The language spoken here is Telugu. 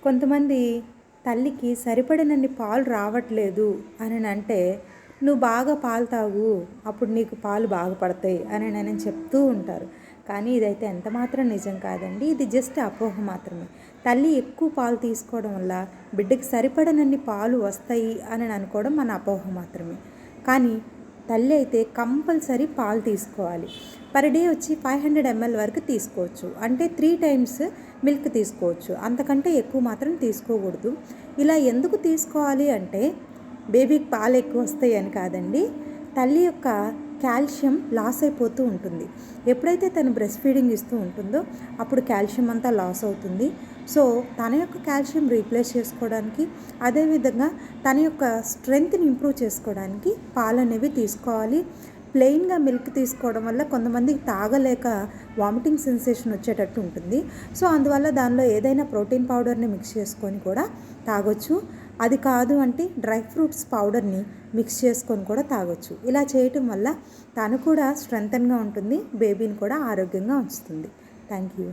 కొంతమంది తల్లికి సరిపడినన్ని పాలు రావట్లేదు అని అంటే నువ్వు బాగా పాలు తాగు, అప్పుడు నీకు పాలు బాగా పడతాయి అని నేను చెప్తూ ఉంటారు. కానీ ఇదైతే ఎంత మాత్రం నిజం కాదండి. ఇది జస్ట్ అపోహ మాత్రమే. తల్లి ఎక్కువ పాలు తీసుకోవడం వల్ల బిడ్డకి సరిపడనన్ని పాలు వస్తాయి అని అనుకోవడం మన అపోహ మాత్రమే. కానీ తల్లి అయితే కంపల్సరీ పాలు తీసుకోవాలి. పర్ డే వచ్చి 500 ml వరకు తీసుకోవచ్చు. అంటే 3 times మిల్క్ తీసుకోవచ్చు. అంతకంటే ఎక్కువ మాత్రం తీసుకోకూడదు. ఇలా ఎందుకు తీసుకోవాలి అంటే బేబీకి పాలు ఎక్కువ వస్తాయి అని కాదండి. తల్లి యొక్క కాల్షియం లాస్ అయిపోతూ ఉంటుంది. ఎప్పుడైతే తను బ్రెస్ట్ ఫీడింగ్ ఇస్తూ ఉంటుందో అప్పుడు కాల్షియం అంతా లాస్ అవుతుంది. సో తన యొక్క కాల్షియం రీప్లేస్ చేసుకోవడానికి, అదేవిధంగా తన యొక్క స్ట్రెంగ్త్ని ఇంప్రూవ్ చేసుకోవడానికి పాలు అనేవి తీసుకోవాలి. ప్లెయిన్గా మిల్క్ తీసుకోవడం వల్ల కొంతమందికి తాగలేక వామిటింగ్ సెన్సేషన్ వచ్చేటట్టు ఉంటుంది. సో అందువల్ల దానిలో ఏదైనా ప్రోటీన్ పౌడర్ని మిక్స్ చేసుకొని కూడా తాగొచ్చు. అది కాదు అంటే డ్రై ఫ్రూట్స్ పౌడర్ని మిక్స్ చేసుకొని కూడా తాగొచ్చు. ఇలా చేయటం వల్ల తను కూడా స్ట్రెంగ్తన్గా ఉంటుంది, బేబీని కూడా ఆరోగ్యంగా ఉంచుతుంది. Thank you.